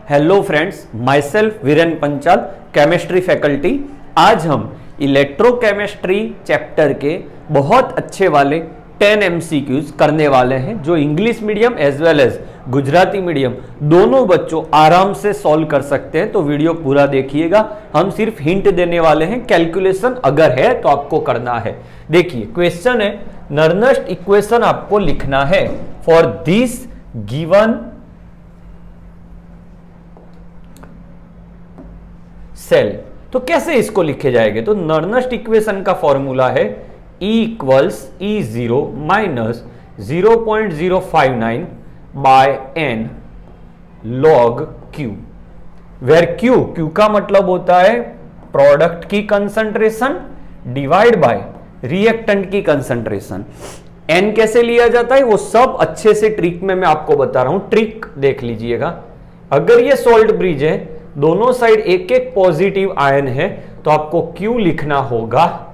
Hello friends, myself Viren Panchal, chemistry faculty. आज हम electrochemistry chapter के बहुत अच्छे वाले 10 MCQs करने वाले हैं, जो English medium as well as Gujarati medium दोनों बच्चों आराम से सॉल्व कर सकते हैं। तो वीडियो पूरा देखिएगा। हम सिर्फ हिंट देने वाले हैं, कैलकुलेशन अगर है तो आपको करना है। देखिए क्वेश्चन है, नर्नस्ट इक्वेशन आपको लिखना है फॉर दिस गिवन सेल। तो कैसे इसको लिखे जाएंगे? तो नर्नस्ट इक्वेशन का फॉर्मूला है E equals E0 minus 0.059 by n log Q, where Q का मतलब होता है प्रोडक्ट की कंसंट्रेशन डिवाइड बाय रिएक्टेंट की कंसंट्रेशन। n कैसे लिया जाता है वो सब अच्छे से ट्रिक में मैं आपको बता रहा हूं। ट्रिक देख लीजिएगा। अगर ये सोल्ट ब्रिज है, दोनों साइड एक एक पॉजिटिव आयन है, तो आपको Q लिखना होगा।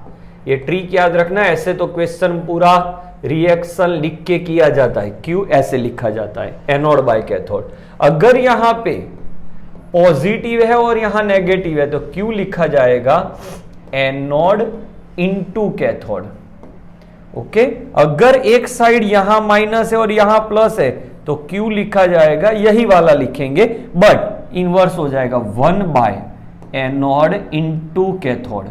ये ट्रिक याद रखना। ऐसे तो क्वेश्चन पूरा रिएक्शन लिख के किया जाता है, Q ऐसे लिखा जाता है, एनोड बाय कैथोड। अगर यहां पे पॉजिटिव है और यहां नेगेटिव है तो Q लिखा जाएगा एनोड इनटू कैथोड। ओके, अगर एक साइड यहां माइनस है और यहां प्लस है तो Q लिखा जाएगा, यही वाला लिखेंगे, बट इनवर्स हो जाएगा 1 by anode into cathode.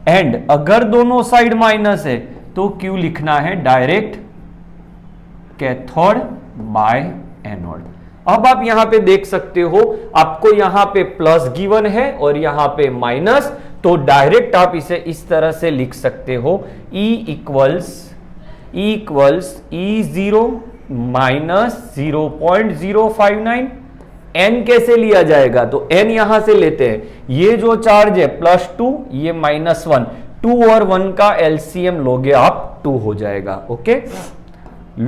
And अगर दोनों साइड माइनस है तो Q लिखना है डायरेक्ट कैथोड बाय एनोड। अब आप यहां पे देख सकते हो, आपको यहां पे प्लस गिवन है और यहां पे माइनस, तो डायरेक्ट आप इसे इस तरह से लिख सकते हो E equals E0 minus 0.059। n कैसे लिया जाएगा? तो n यहां से लेते हैं, ये जो चार्ज है +2, ये -1, 2 और 1 का एलसीएम लोगे आप 2 हो जाएगा। Okay,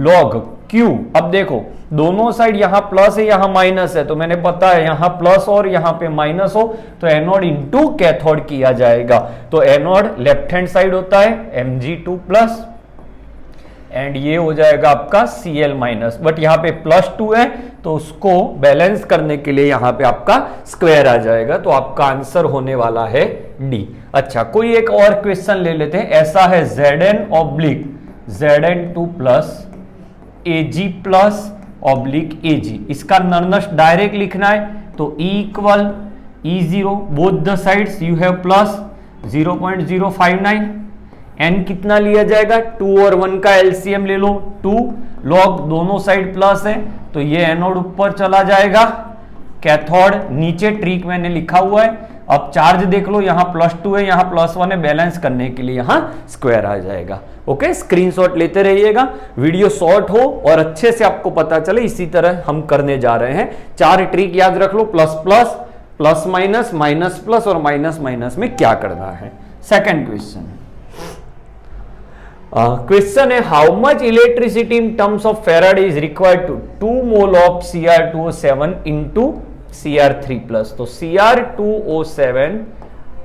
log Q। अब देखो दोनों साइड यहां प्लस है यहां माइनस है, तो मैंने पता है यहां प्लस और यहां पे माइनस हो तो एनोड इनटू कैथोड किया जाएगा। तो एनोड लेफ्ट हैंड साइड होता है Mg2+, एंड ये हो जाएगा आपका Cl माइनस, बट यहाँ पे +2 है तो उसको बैलेंस करने के लिए यहाँ पे आपका स्क्वायर आ जाएगा, तो आपका आंसर होने वाला है D। अच्छा, कोई एक और क्वेश्चन ले लेते हैं। ऐसा है Zn/Zn2 plus Ag plus oblique Ag, इसका नर्नस्ट डायरेक्ट लिखना है, तो E equal E0, both the sides you have plus 0.059। n कितना लिया जाएगा? 2 और 1 का एलसीएम ले लो 2, log दोनों साइड प्लस है तो ये एनोड ऊपर चला जाएगा, कैथोड नीचे, ट्रिक मैंने लिखा हुआ है। अब चार्ज देख लो, यहाँ +2 है यहाँ +1 है, बैलेंस करने के लिए यहाँ स्क्वायर आ जाएगा। ओके, स्क्रीनशॉट लेते रहिएगा, वीडियो शॉर्ट हो और अच्छे से आपको पता चले, इसी तरह हम करने जा रहे हैं। 4 ट्रिक याद रख लो, plus plus, plus minus, minus plus और माइनस माइनस में क्या करना है। सेकेंड क्वेश्चन क्वेश्चन है, how much electricity in terms of Faraday is required to 2 mole of Cr2O7 into Cr3+। तो Cr2O7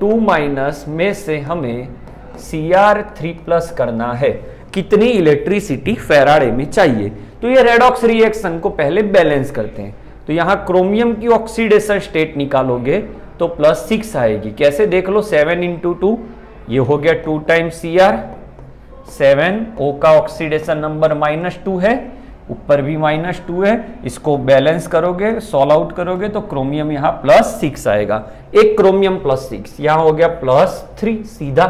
2 माइनस में से हमें Cr3+ करना है। कितनी इलेक्ट्रिसिटी फेराडे में चाहिए? तो ये रेडॉक्स रिएक्शन को पहले बैलेंस करते हैं। तो यहां क्रोमियम की ऑक्सीडेशन स्टेट निकालोगे तो +6 आएगी। कैसे देख लो, 7 × 2, ये हो गया 2 टाइम्स Cr, 7 O का ऑक्सीडेशन नंबर -2 है, ऊपर भी -2 है, इसको बैलेंस करोगे, सॉल्व आउट करोगे तो क्रोमियम यहाँ +6 आएगा। एक क्रोमियम +6, यहाँ हो गया +3 सीधा।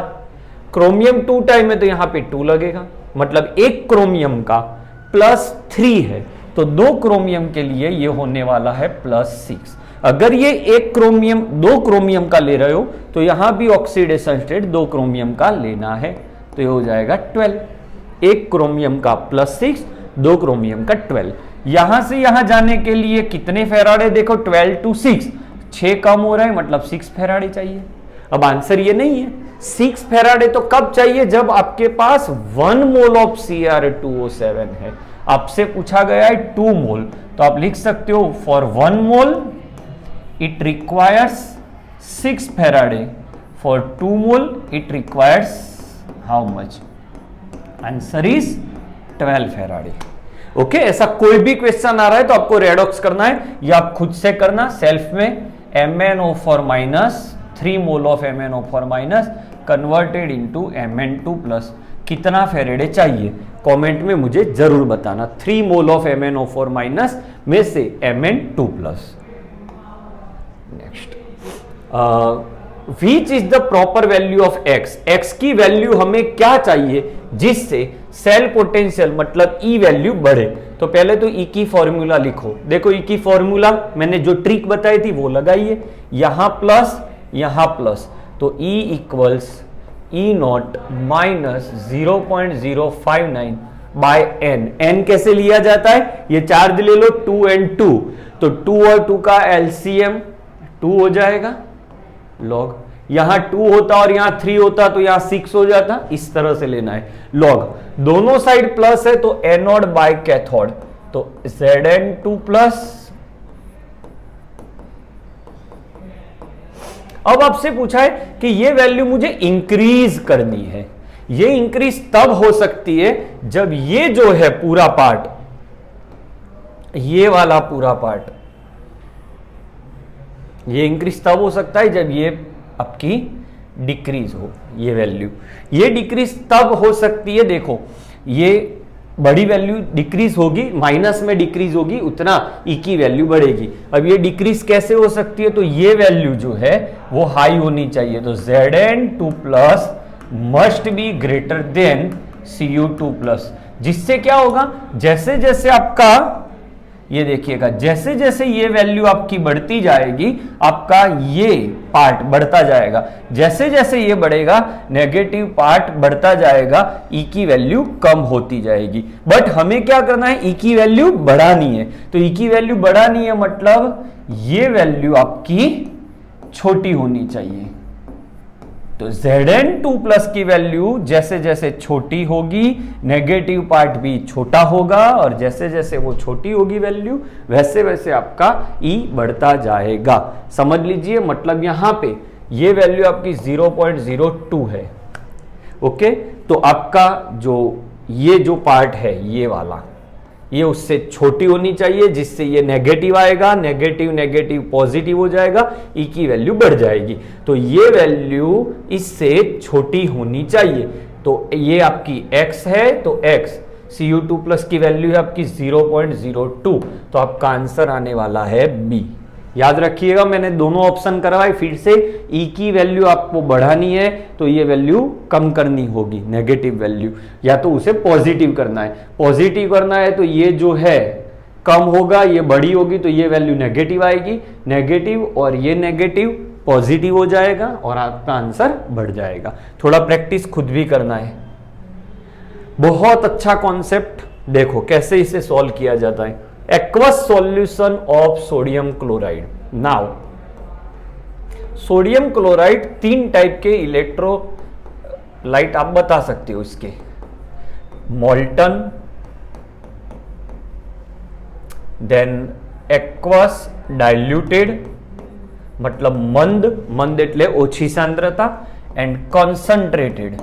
क्रोमियम 2 टाइम है तो यहाँ पे 2 लगेगा, मतलब एक क्रोमियम का +3 है, तो 2 क्रोमियम के लिए ये होने वाला है +6। अगर ये एक क्रोमियम 2 क्रोमियम का ले रहे हो तो यहां भी ऑक्सीडेशन स्टेट 2 क्रोमियम का लेना है, तो ये हो जाएगा 12। एक क्रोमियम का +6, 2 क्रोमियम का 12। यहां से यहां जाने के लिए कितने फेराडे? देखो 12 to 6, 6 कम हो रहा है, मतलब 6 फेराडे चाहिए। अब आंसर ये नहीं है, 6 फेराडे तो कब चाहिए? जब आपके पास 1 मोल ऑफ Cr2O7 है। आपसे पूछा गया है 2 मोल, तो आप लिख सकते हो for 1 mole it requires 6 Faraday, for 2 mole it requires how much? Answer is 12 Faraday. Okay ऐसा कोई भी क्वेश्चन आ रहा है तो आपको रेडॉक्स करना है या आप खुद से करना सेल्फ में MnO4 minus 3 mole of MnO4 minus converted into Mn2 plus कितना फेरेडे चाहिए कमेंट में मुझे जरूर बताना। 3 मोल ऑफ MnO4 माइनस में से Mn2 plus. Next which is the proper value of x, x की वैल्यू हमें क्या चाहिए जिससे सेल पोटेंशियल मतलब ई वैल्यू बढ़े। तो पहले तो ई की फॉर्मूला लिखो, देखो ई की फॉर्मूला मैंने जो ट्रिक बताई थी वो लगाइए, यहां प्लस तो E equals E not minus 0.059 by n. N कैसे लिया जाता है, ये चार्ज ले लो 2 and 2, तो 2 और 2 का एलसीएम 2 हो जाएगा लॉग, यहां 2 होता और यहां 3 होता तो यहां 6 हो जाता, इस तरह से लेना है लॉग। दोनों साइड प्लस है तो एनोड बाय कैथोड, तो Zn2 प्लस। अब आपसे पूछा है कि ये वैल्यू मुझे इंक्रीज करनी है, ये इंक्रीज तब हो सकती है जब ये जो है पूरा पार्ट, ये वाला पूरा पार्ट, ये इंक्रीज तब हो सकता है जब ये आपकी डिक्रीज हो, ये वैल्यू, ये डिक्रीज तब हो सकती है, देखो ये बड़ी वैल्यू डिक्रीज होगी, माइनस में डिक्रीज होगी उतना ई की वैल्यू बढ़ेगी। अब ये डिक्रीज कैसे हो सकती है, तो ये वैल्यू जो है वो हाई होनी चाहिए, तो Zn2 plus must be greater than Cu2 plus, जिससे क्या होगा जैसे जैसे आपका ये देखिएगा जैसे जैसे ये वैल्यू आपकी बढ़ती जाएगी आपका ये पार्ट बढ़ता जाएगा, जैसे जैसे ये बढ़ेगा नेगेटिव पार्ट बढ़ता जाएगा, ई की वैल्यू कम होती जाएगी। बट हमें क्या करना है, ई की वैल्यू बढ़ानी है, तो ई की वैल्यू बढ़ानी है मतलब ये वैल्यू आपकी छोटी होनी चाहिए। तो Zn2 प्लस की वैल्यू जैसे जैसे छोटी होगी नेगेटिव पार्ट भी छोटा होगा, और जैसे जैसे वो छोटी होगी वैल्यू वैसे वैसे आपका E बढ़ता जाएगा। समझ लीजिए, मतलब यहां पे ये वैल्यू आपकी 0.02 है। ओके, तो आपका जो ये जो पार्ट है ये वाला, ये उससे छोटी होनी चाहिए, जिससे ये नेगेटिव आएगा, नेगेटिव नेगेटिव पॉजिटिव हो जाएगा, ई की वैल्यू बढ़ जाएगी। तो ये वैल्यू इससे छोटी होनी चाहिए, तो ये आपकी x है, तो x Cu2 प्लस की वैल्यू है आपकी 0.02, तो आपका आंसर आने वाला है बी। याद रखिएगा मैंने दोनों ऑप्शन करवाए, फिर से ई की वैल्यू आपको बढ़ानी है तो ये वैल्यू कम करनी होगी, नेगेटिव वैल्यू, या तो उसे पॉजिटिव करना है। पॉजिटिव करना है तो ये जो है कम होगा, ये बड़ी होगी तो ये वैल्यू नेगेटिव आएगी, नेगेटिव और ये नेगेटिव पॉजिटिव हो जाएगा और आपका आंसर बढ़ जाएगा। थोड़ा प्रैक्टिस खुद भी करना है। बहुत अच्छा कॉन्सेप्ट, देखो कैसे इसे सॉल्व किया जाता है। Aqueous solution of sodium chloride. Now sodium chloride 3 type के इलेक्ट्रोलाइट आप बता सकते हो इसके, मोल्टन, देन एक्वस डाइल्यूटेड मतलब मंद એટલે ઓછી સાંદ્રતા, એન્ડ કોન્સન્ટ્રેટેડ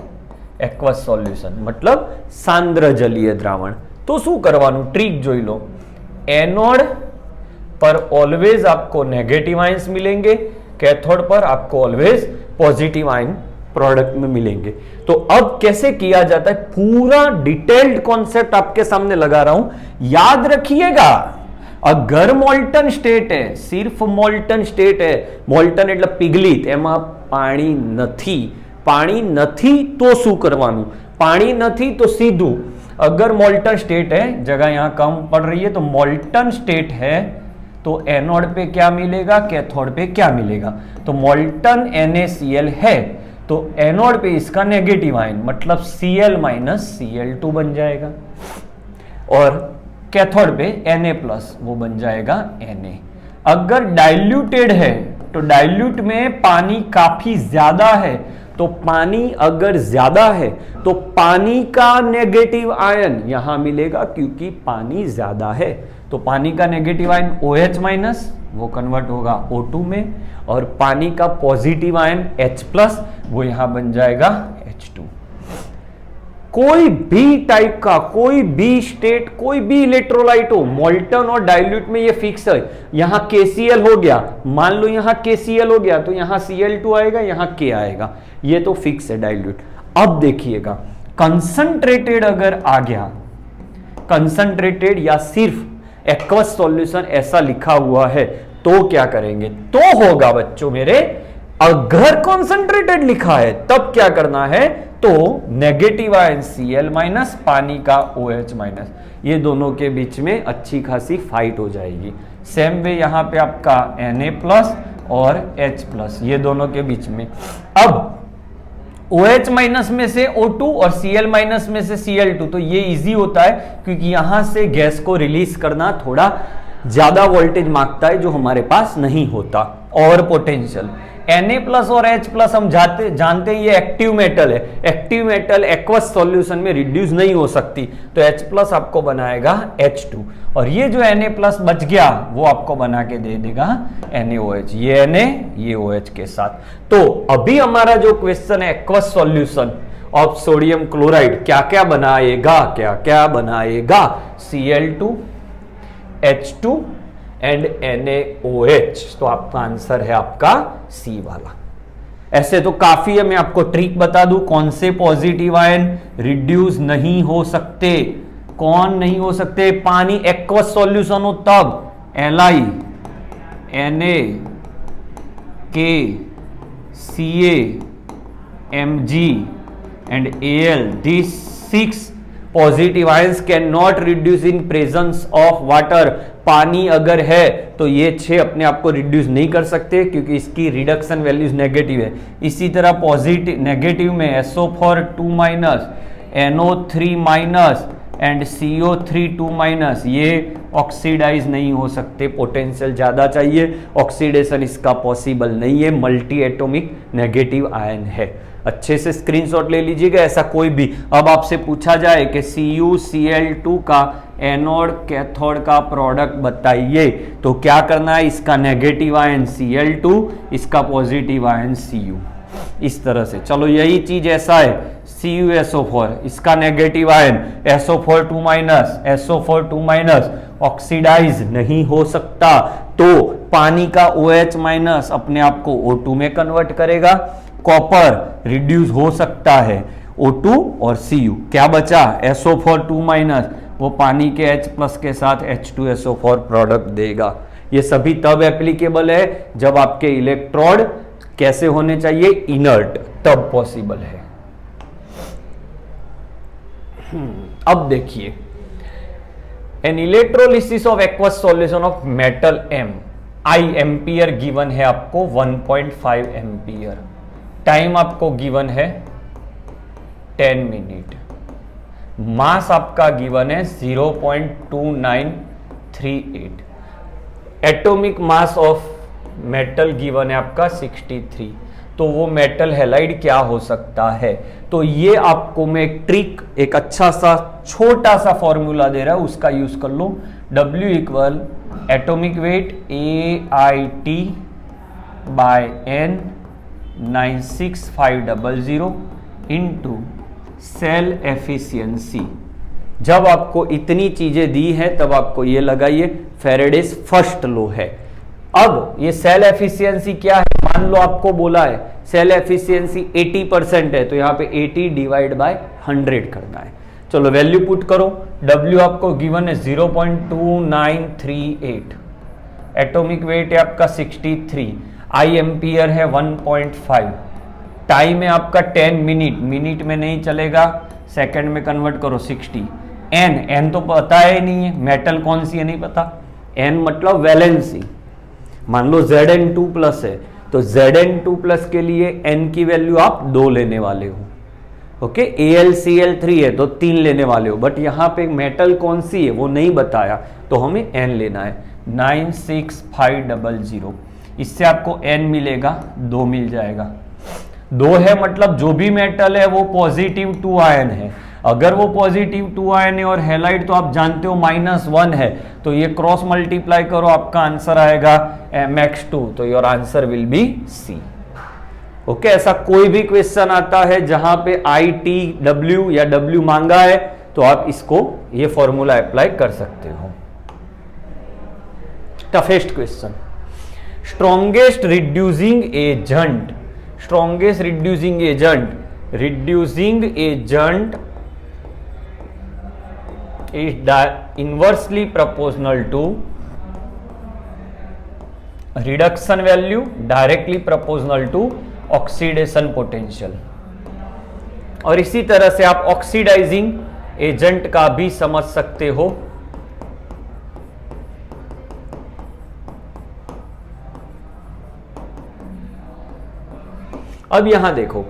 एक्वस સોલ્યુશન मतलब સાંદ્ર જલીય દ્રાવણ। तो શું કરવાનું, ટ્રીક જોઈ લો। एनोड पर ऑलवेज आपको नेगेटिव आयंस मिलेंगे, कैथोड पर आपको ऑलवेज पॉजिटिव आयन प्रोडक्ट में मिलेंगे। तो अब कैसे किया जाता है, पूरा डिटेल्ड कॉन्सेप्ट आपके सामने लगा रहा हूं, याद रखिएगा। अगर मोल्टन स्टेट है, सिर्फ मोल्टन स्टेट है, मोल्टन એટલે पिघलित, એમાં પાણી નથી तो શું કરવાનું, પાણી નથી तो सीधું, अगर मोल्टन स्टेट है, जगह यहां कम पड़ रही है, तो मोल्टन स्टेट है तो एनोड पे क्या मिलेगा, कैथोड पे क्या मिलेगा, तो मोल्टन NaCl है तो एनोड पे इसका नेगेटिव आयन मतलब Cl माइनस Cl2 बन जाएगा, और कैथोड पे Na+ वो बन जाएगा Na। अगर डाइल्यूटेड है तो डाइल्यूट में पानी काफी ज्यादा है, तो पानी अगर ज्यादा है तो पानी का नेगेटिव आयन यहां मिलेगा, क्योंकि पानी ज्यादा है तो पानी का नेगेटिव आयन OH माइनस वो कन्वर्ट होगा O2 में, और पानी का पॉजिटिव आयन H+ वो यहां बन जाएगा H2। कोई भी टाइप का, कोई भी स्टेट, कोई भी इलेक्ट्रोलाइट हो, मोल्टन और डाइल्यूट में ये फिक्स है। यहां KCl हो गया, मान लो यहां KCl हो गया तो यहां Cl2 आएगा, यहां K आएगा, ये तो फिक्स है डाइल्यूट। अब देखिएगा कंसंट्रेटेड अगर आ गया, कंसंट्रेटेड या सिर्फ एक्वस सॉल्यूशन ऐसा लिखा हुआ है तो क्या करेंगे? तो होगा बच्चों मेरे, अगर कॉन्सेंट्रेटेड लिखा है तब क्या करना है? तो नेगेटिव आयन Cl माइनस, पानी का OH माइनस, ये दोनों के बीच में अच्छी खासी फाइट हो जाएगी। सेम वे यहां पे आपका Na प्लस और H प्लस, ये दोनों के बीच में। अब OH माइनस में से O2 और Cl माइनस में से Cl2, तो ये इजी होता है क्योंकि यहां से गैस को रिलीज करना थोड़ा ज्यादा वोल्टेज मांगता है जो हमारे पास नहीं होता। और पोटेंशियल Na प्लस और H प्लस हम जानते हैं ये एक्टिव मेटल है, एक्टिव मेटल एक्वस सॉल्यूशन में रिड्यूस नहीं हो सकती, तो H प्लस आपको बनाएगा H2 और ये जो Na प्लस बच गया वो आपको बना के दे देगा NaOH, ये Na ये OH के साथ। तो अभी हमारा जो क्वेश्चन है aqueous solution of sodium chloride क्या क्या बनाएगा, क्या क्या बनाएगा? Cl2, H2 एंड NaOH, तो आपका आंसर है आपका C वाला। ऐसे तो काफी है, मैं आपको ट्रिक बता दूं कौन से पॉजिटिव आयन रिड्यूस नहीं हो सकते, कौन नहीं हो सकते? पानी एक्वस सॉल्यूशन हो तब Li, Na, K, Ca, Mg and Al, these 6 positive ions can not reduce in presence of water. पानी अगर है तो ये 6 अपने आप को रिड्यूस नहीं कर सकते क्योंकि इसकी रिडक्शन वैल्यूज नेगेटिव है। इसी तरह पॉजिटिव नेगेटिव में SO4 2 minus, NO3 minus and CO3 2 minus, ये ऑक्सीडाइज नहीं हो सकते, पोटेंशियल ज्यादा चाहिए, ऑक्सीडेशन इसका पॉसिबल नहीं है, मल्टी एटॉमिक नेगेटिव आयन है। अच्छे से स्क्रीनशॉट ले लीजिएगा। ऐसा कोई भी अब आपसे पूछा जाए कि CuCl2 का एनोड कैथोड का प्रोडक्ट बताइए, तो क्या करना है? इसका नेगेटिव आयन Cl2, इसका पॉजिटिव आयन Cu, इस तरह से। चलो यही चीज ऐसा है CuSO4, इसका negative ion SO4 2 minus, SO4 2 minus oxidize नहीं हो सकता, तो पानी का OH माइनस अपने आप को O2 में कन्वर्ट करेगा। कॉपर रिड्यूस हो सकता है, O2 और Cu, क्या बचा? SO4 2 माइनस, वो पानी के H प्लस के साथ H2SO4 प्रोडक्ट देगा। ये सभी तब एप्लीकेबल है जब आपके इलेक्ट्रोड कैसे होने चाहिए? इनर्ट, तब पॉसिबल है। अब देखिए, an electrolysis of aqueous solution of metal M, I ampere given है आपको 1.5 एम्पियर, टाइम आपको गिवन है 10 मिनट, मास आपका गिवन है 0.2938, atomic mass of metal given है आपका 63। तो वो मेटल हैलाइड क्या हो सकता है? तो ये आपको मैं एक ट्रिक, एक अच्छा सा छोटा सा फॉर्मूला दे रहा है, उसका यूज कर लो। W equal atomic weight AIT by N 96500 into cell efficiency. जब आपको इतनी चीजें दी है तब आपको ये लगाइए, फेरेडेज फर्स्ट लॉ है। अब ये सेल एफिशिएंसी क्या है? मान लो आपको बोला है सेल एफिशिएंसी 80% है, तो यहाँ पे 80 डिवाइड बाय 100 करना है। चलो वैल्यू पुट करो। W आपको गिवन है 0.2938, एटॉमिक वेट है आपका 63, I एम्पियर है 1.5, टाइम है आपका 10 मिनट, मिनट में नहीं चलेगा, सेकंड में कन्वर्ट करो 60। N तो पता है नहीं है, मेटल कौन सी है नहीं पता, N मतलब वैलेंसी। मान लो Zn2 प्लस है तो Zn2 प्लस के लिए N की वैल्यू आप 2 लेने वाले हो, ओके। AlCl3 है तो 3 लेने वाले हो, बट यहाँ पे मेटल कौन सी है वो नहीं बताया, तो हमें N लेना है 96500। इससे आपको N मिलेगा, 2 मिल जाएगा। 2 है मतलब जो भी मेटल है वो पॉजिटिव 2 आयन है। अगर वो पॉजिटिव 2 आयन है और हैलाइड तो आप जानते हो -1 है, तो ये क्रॉस मल्टीप्लाई करो, आपका आंसर आएगा Mx2, तो your answer will B C, okay ऐसा कोई भी क्वेश्चन आता है जहां पे आई टी डब्ल्यू या डब्ल्यू मांगा है तो आप इसको ये फॉर्मूला अप्लाई कर सकते हो। Toughest question, strongest reducing agent, strongest reducing agent, reducing agent is inversely proportional to reduction value, directly proportional to oxidation potential. और इसी तरह से आप ऑक्सीडाइजिंग एजेंट का भी समझ सकते हो। अब यहां देखो,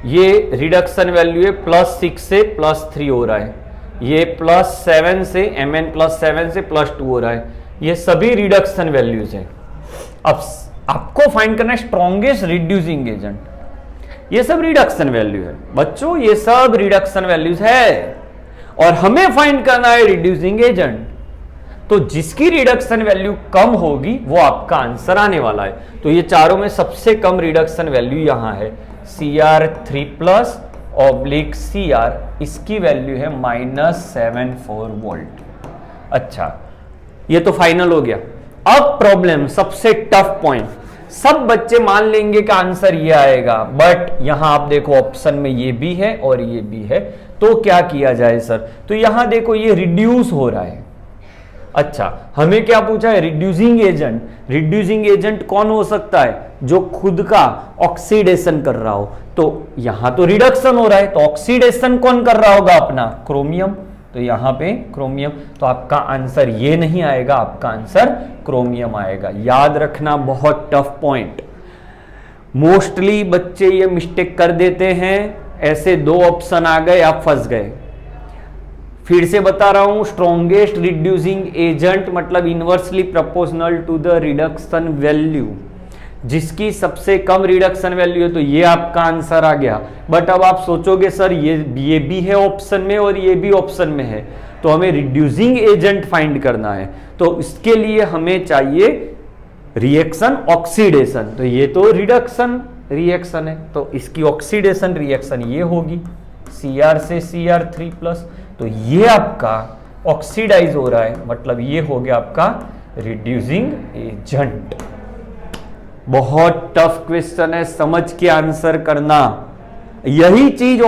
ये रिडक्शन वैल्यू है +6 से +3 हो रहा है, ये +7 से Mn+7 से +2 हो रहा है, ये सभी रिडक्शन वैल्यूज हैं। अब आपको फाइंड करना है स्ट्रॉन्गेस्ट रिड्यूसिंग एजेंट, ये सब रिडक्शन वैल्यू है बच्चों, ये सब रिडक्शन वैल्यूज है और हमें फाइंड करना है रिड्यूसिंग एजेंट। तो जिसकी रिडक्शन वैल्यू कम होगी वो आपका आंसर आने वाला है। तो ये चारों में सबसे कम रिडक्शन वैल्यू यहां है Cr3+ Cr, इसकी वैल्यू है -74 वोल्ट। अच्छा ये तो फाइनल हो गया। अब प्रॉब्लम सबसे टफ पॉइंट, सब बच्चे मान लेंगे कि आंसर ये आएगा, बट यहां आप देखो ऑप्शन में ये भी है और ये भी है, तो क्या किया जाए सर? तो यहां देखो ये रिड्यूस हो रहा है। अच्छा हमें क्या पूछा है? Reducing agent. रिड्यूसिंग एजेंट कौन हो सकता है? जो खुद का ऑक्सीडेशन कर रहा हो। तो यहां तो रिडक्शन हो रहा है, तो ऑक्सीडेशन कौन कर रहा होगा? अपना क्रोमियम। तो यहां पे क्रोमियम, तो आपका आंसर ये नहीं आएगा, आपका आंसर क्रोमियम आएगा। याद रखना, बहुत टफ पॉइंट, मोस्टली बच्चे ये मिस्टेक कर देते हैं। ऐसे दो ऑप्शन आ गए, आप फंस गए। फिर से बता रहा हूं, स्ट्रॉन्गेस्ट रिड्यूसिंग एजेंट मतलब inversely proportional to the reduction value, जिसकी सबसे कम रिडक्शन वैल्यू है, तो ये आपका आंसर आ गया। बट अब आप सोचोगे सर ये भी है ऑप्शन में और ये भी ऑप्शन में है, तो हमें रिड्यूसिंग एजेंट फाइंड करना है। तो इसके लिए हमें चाहिए रिएक्शन ऑक्सीडेशन, तो ये तो रिडक्शन रिएक्शन है, तो इसकी ऑक्सीडेशन रिएक्शन ये होगी Cr से Cr3+, तो ये आपका ऑक्सीडाइज हो रहा है, मतलब ये हो गया आपका रिड्यूसिंग एजेंट। बहुत टफ क्वेश्चन है, समझ के आंसर करना। यही चीज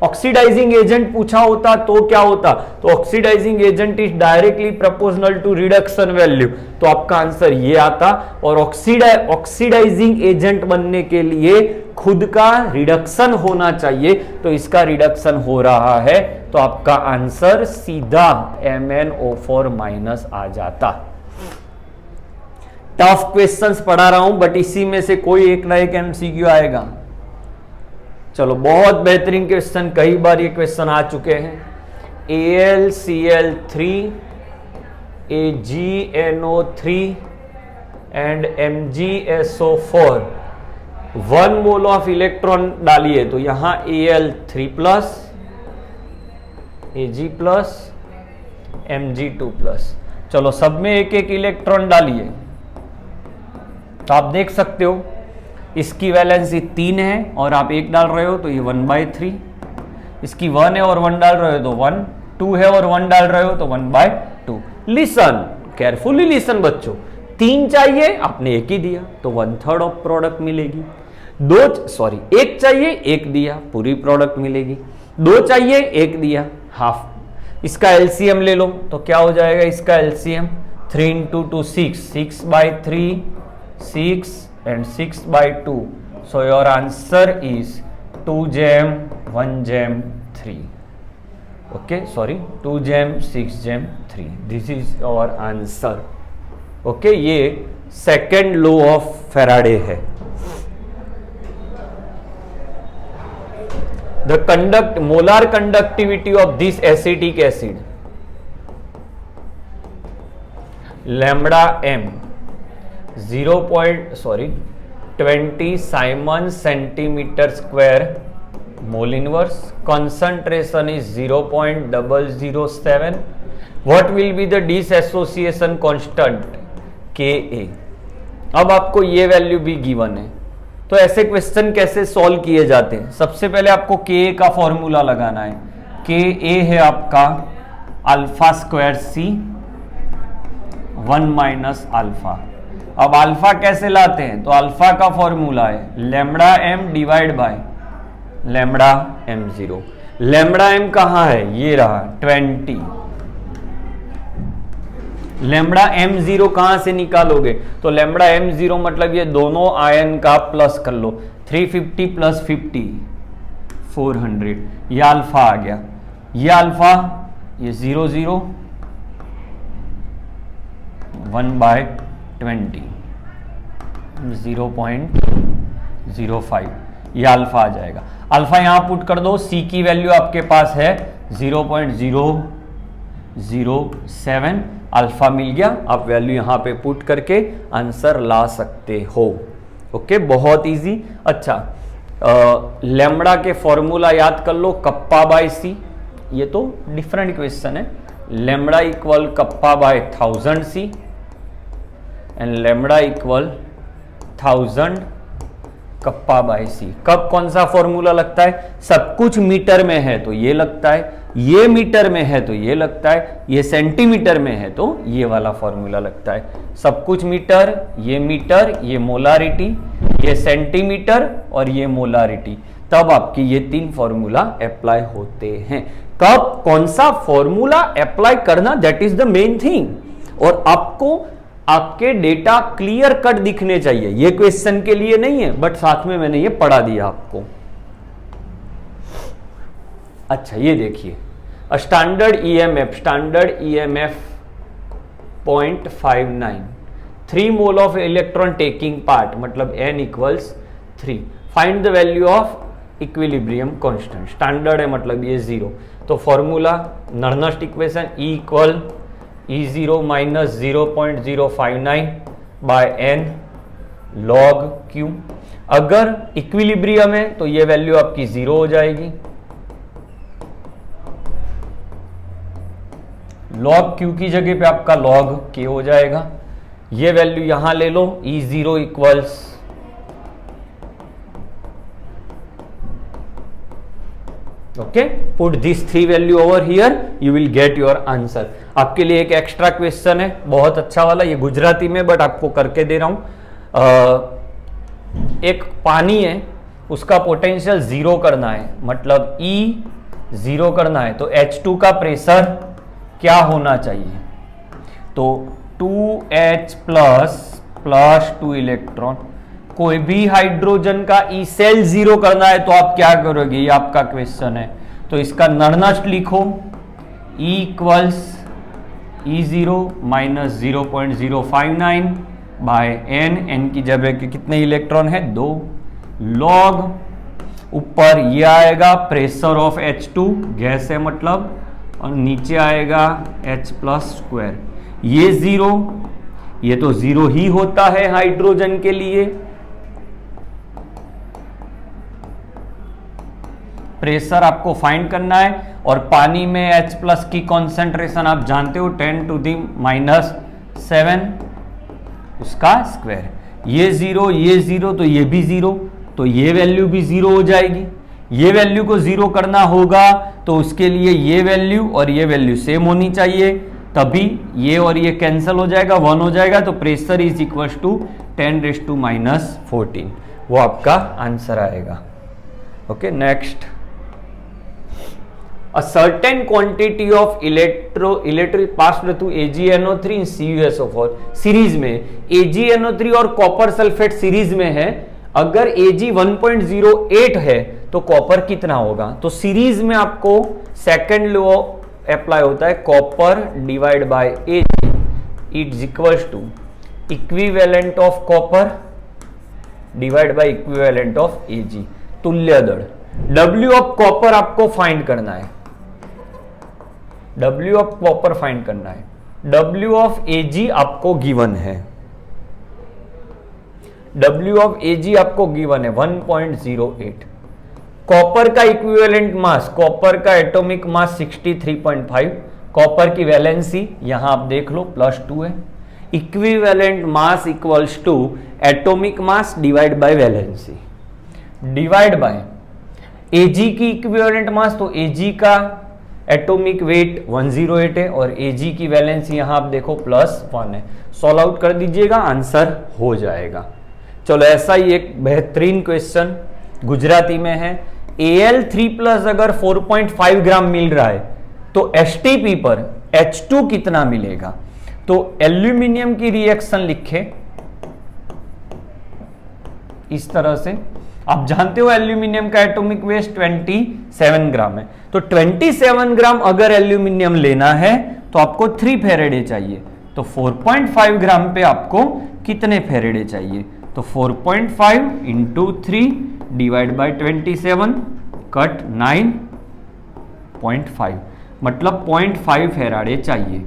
ऑक्सीडाइजिंग एजेंट पूछा होता तो क्या होता? तो oxidizing agent is directly proportional to reduction value, तो आपका आंसर ये आता। और ऑक्सीडाइजिंग एजेंट बनने के लिए खुद का रिडक्शन होना चाहिए, तो इसका रिडक्शन हो रहा है, तो आपका आंसर सीधा MnO4- आ जाता। टफ क्वेश्चंस पढ़ा रहा हूं, बट इसी में से कोई एक ना एक MCQ आएगा। चलो बहुत बेहतरीन क्वेश्चन, कई बार ये क्वेश्चन आ चुके हैं। AlCl3 AgNO3 and MgSO4, 1 mole of electron डालिए, तो यहां Al3+, Ag+, Mg2+। चलो सब में एक एक इलेक्ट्रॉन डालिए, तो आप देख सकते हो इसकी वैलेंसी 3 है और आप 1 डाल रहे हो, तो ये 1/3। इसकी 1 है और 1 डाल रहे हो तो 1, 2 है और 1 डाल रहे हो तो 1/2। लिसन, केयरफुली लिसन बच्चों, 3 चाहिए, आपने 1 ही दिया, तो 1/3 ऑफ प्रोडक्ट मिलेगी। 1 चाहिए, 1 दिया, पूरी प्रोडक्ट मिलेगी। 2 चाहिए, 1 दिया, हाफ। इसका एलसीएम ले लो, तो क्या हो जाएगा इसका LCM? 3 × 2 6, 6/3, 6 and 6/2. So your answer is 2 gem 1 gem 3. Okay, sorry, 2 gem 6 gem 3. This is our answer. Okay, ये second law of Faraday है। The molar conductivity of this acetic acid, lambda m 20 Simon centimeter square mole inverse, concentration is 0.007. What will be the dissociation constant Ka? अब आपको ये value भी given है, तो ऐसे question कैसे सॉल्व किए जाते हैं? सबसे पहले आपको के का फॉर्मूला लगाना है। के ए है आपका alpha square C 1 minus alpha. अब अल्फा कैसे लाते हैं? तो अल्फा का फॉर्मूला है lambda m divide by lambda m zero. Lambda m कहाँ है? ये रहा 20। लैम्बडा एम जीरो कहां से निकालोगे? तो लैम्बडा एम जीरो मतलब ये दोनों आयन का प्लस कर लो, 350 प्लस 50 400। ये अल्फा आ गया, ये अल्फा, ये 0 0 1/20 0.05, ये अल्फा आ जाएगा। अल्फा यहां पुट कर दो, सी की वैल्यू आपके पास है 0.007, अल्फा मिल गया। आप वैल्यू यहां पे पुट करके आंसर ला सकते हो। ओके, बहुत इजी। अच्छा, लैम्बडा के फॉर्मूला याद कर लो, कप्पा बाय सी। ये तो डिफरेंट क्वेश्चन है। Lambda equal kappa by 1000 C and lambda equal 1000 kappa by C. कब कौन सा फॉर्मूला लगता है? सब कुछ मीटर में है तो ये लगता है, ये मीटर में है तो ये लगता है, ये सेंटीमीटर में है तो ये वाला फॉर्मूला लगता है। सब कुछ मीटर, ये मोलारिटी, ये सेंटीमीटर और ये मोलारिटी, तब आपकी ये 3 फॉर्मूला अप्लाई होते हैं। कब कौन सा फॉर्मूला अप्लाई करना, that is the main thing. और आपको आपके डेटा क्लियर कट दिखने चाहिए। ये क्वेश्चन के लिए नहीं है, बट साथ में मैंने ये पढ़ा दिया आपको। अच्छा, ये देखिए, standard EMF 0.59, 3 mole of electron taking part, मतलब n equals 3। Find the value of equilibrium constant. Standard है मतलब ये 0, तो formula Nernst equation E equal E0 minus 0.059 by n log Q। अगर इक्विलिब्रियम है तो ये वैल्यू आपकी 0 हो जाएगी। log Q की जगह पे आपका log K हो जाएगा। ये वैल्यू यहां ले लो, E0 equals okay, put this 3 value over here, you will get your answer. आपके लिए एक एक्स्ट्रा क्वेश्चन है, बहुत अच्छा वाला, ये गुजराती में बट आपको करके दे रहा हूं। एक पानी है, उसका पोटेंशियल 0 करना है, मतलब E 0 करना है, तो H2 का प्रेशर क्या होना चाहिए? तो 2H प्लस 2 इलेक्ट्रॉन। कोई भी हाइड्रोजन का ई सेल 0 करना है तो आप क्या करोगे? ये आपका क्वेश्चन है, तो इसका नर्नस्ट लिखो, E equals E0 minus 0.059 by n की जगह के कितने इलेक्ट्रॉन है? 2। लॉग ऊपर ये आएगा प्रेशर ऑफ H2, गैस है मतलब, और नीचे आएगा H प्लस स्क्वायर। ये 0, ये तो 0 ही होता है हाइड्रोजन के लिए। प्रेशर आपको फाइंड करना है, और पानी में H प्लस की कॉन्सेंट्रेशन आप जानते हो 10⁻⁷ उसका स्क्वायर। ये 0, ये 0, तो ये भी 0, तो ये वैल्यू भी 0 हो जाएगी। ये वैल्यू को 0 करना होगा तो उसके लिए ये वैल्यू और ये वैल्यू सेम होनी चाहिए, तभी ये और ये कैंसिल हो जाएगा, 1 हो जाएगा, तो प्रेशर इज इक्वल टू 10⁻⁻14, वो आपका आंसर आएगा। Okay, next. A certain quantity of electric passed through AgNO3 in CuSO4 series में। AgNO3 और कॉपर सल्फेट सीरीज में है, अगर Ag 1.08 है तो कॉपर कितना होगा? तो सीरीज में आपको सेकंड लॉ अप्लाई होता है, copper divide by Ag is equals to equivalent of copper divide by equivalent of Ag, तुल्य दर। W ऑफ कॉपर आपको फाइंड करना है, W ऑफ कॉपर फाइंड करना है। W ऑफ Ag आपको गिवन है, W ऑफ Ag आपको गिवन है 1.08। कॉपर का इक्विवेलेंट मास, कॉपर का एटॉमिक मास 63.5, कॉपर की वैलेंसी यहां आप देख लो +2 है। Equivalent mass equals to atomic mass divide by valency, divide by Ag की इक्विवेलेंट मास, तो Ag का एटॉमिक वेट 108 है और Ag की वैलेंसी यहां आप देखो +1 है। सॉल्व आउट कर दीजिएगा, आंसर हो जाएगा। चलो ऐसा ही एक बेहतरीन क्वेश्चन गुजराती में है। Al3+ अगर 4.5 ग्राम मिल रहा है तो Stp पर H2 कितना मिलेगा? तो एल्यूमिनियम की रिएक्शन लिखे इस तरह से। आप जानते हो एल्यूमिनियम का एटॉमिक वेट 27 ग्राम है, तो 27 ग्राम अगर एल्यूमिनियम लेना है तो आपको 3 फेरेडे चाहिए। तो 4.5 ग्राम पे आपको कितने फेरेडे चाहिए? तो 4.5 इंटू 3 डिवाइड बाय 27 कट 9.5 मतलब 0.5 फेराडे चाहिए।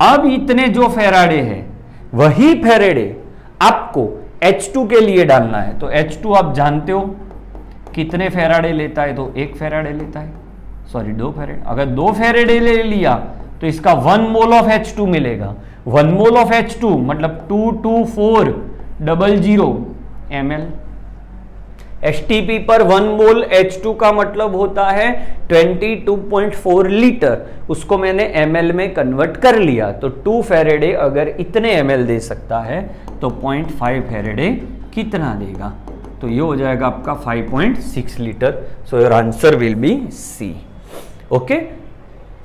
अब इतने जो फेराडे है वही फेराडे आपको H2 के लिए डालना है। तो H2 आप जानते हो कितने फेराडे लेता है? तो 1 फेराडे लेता है, सॉरी 2 फेराडे। अगर 2 फेराडे ले लिया तो इसका 1 मोल ऑफ H2 मिलेगा। 1 मोल ऑफ H2 मतलब 22400 ml। Stp पर 1 मोल H2 का मतलब होता है 22.4 लीटर। उसको मैंने ml में कन्वर्ट कर लिया। तो 2 फेराडे अगर इतने ml दे सकता है तो 0.5 फेराडे कितना देगा? तो ये हो जाएगा आपका 5.6 litre. So your answer will be C. Okay,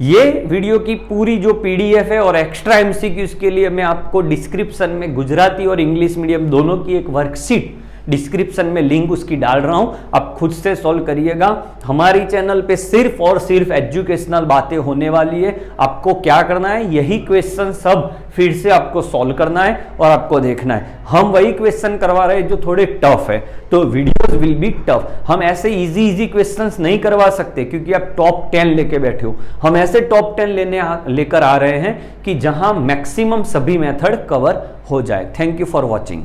ये वीडियो की पूरी जो पीडीएफ है और एक्स्ट्रा एमसीक्यूज के लिए मैं आपको डिस्क्रिप्शन में गुजराती और इंग्लिश मीडियम दोनों की एक वर्कशीट डिस्क्रिप्शन में लिंक उसकी डाल रहा हूं, आप खुद से सॉल्व करिएगा। हमारी चैनल पे सिर्फ और सिर्फ एजुकेशनल बातें होने वाली है। आपको क्या करना है, यही क्वेश्चन सब फिर से आपको सॉल्व करना है और आपको देखना है। हम वही क्वेश्चन करवा रहे हैं जो थोड़े टफ है, तो वीडियोस विल बी टफ। हम ऐसे इजी क्वेश्चंस नहीं करवा सकते क्योंकि आप टॉप 10 लेके बैठे हो। हम ऐसे टॉप 10 लेकर आ रहे हैं कि जहां मैक्सिमम सभी मेथड कवर हो जाए। Thank you for watching.